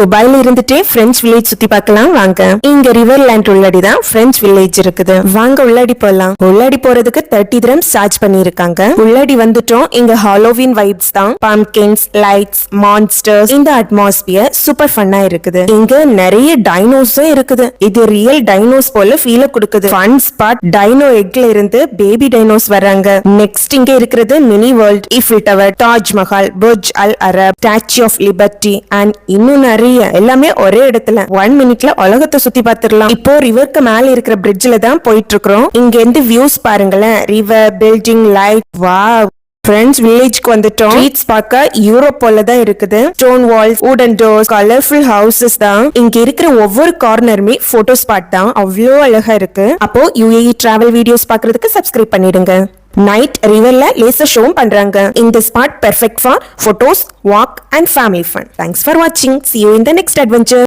துபாயில இருந்துட்டே French village சுத்தி பார்க்கலாம் வாங்க. இங்க ரிவர் லேண்ட் உள்ளடி தான் பிரெஞ்ச் வில்லேஜ் இருக்குது. வாங்க உள்ளடி போலாம். உள்ளடி போறதுக்கு 30 dirhams சார்ஜ் பண்ணிருக்காங்க. உள்ளடி வந்துட்டோம். இங்க ஹாலோவின் வைப்ஸ் தான். பம்ப்கின்ஸ், லைட்ஸ், மான்ஸ்டர்ஸ், இந்த அட்மாஸ்பியர் சூப்பர் ஃபன்னா இருக்குது. இங்க நிறைய டைனோஸும் இருக்குது. இது ரியல் டைனோஸ் போல ஃபீல கொடுக்குது. Fun spot. டைனோ எக்ல இருந்து பேபி டைனோஸ் வராங்க. நெக்ஸ்ட் இங்க இருக்கிறது mini world, Eiffel tower, Taj Mahal, Burj Al Arab, statue of liberty and இன்னும் நிறைய எல்லாமே ஒரே இடத்துல 1 minute உலகத்தை சுத்தி பார்த்திடலாம். இப்போ ரிவருக்கு மேல இருக்கிற பிரிட்ஜ்ல தான் போயிட்டு இருக்கிறோம். இங்க இருந்து வியூஸ் பாருங்களேன். River, building, light. Wow. French வில்லேஜ்க்கு வந்துட்டோம். ஸ்ட்ரீட்ஸ் பார்க்க யூரோப் போல தான் இருக்குது. Stone walls, wooden doors, colourful houses தான். இங்க இருக்கிற ஒவ்வொரு கார்னருமே போட்டோ ஸ்பாட் தான். அவ்வளோ அழகா இருக்கு. அப்போ UAE டிராவல் வீடியோஸ் பாக்குறதுக்கு சப்ஸ்கிரைப் பண்ணிடுங்க. நைட் ரிவர்ல லேசர் ஷோ பண்றாங்க. இந்த spot perfect for photos, walk and family fun. Thanks for வாட்சிங். See you in the next adventure.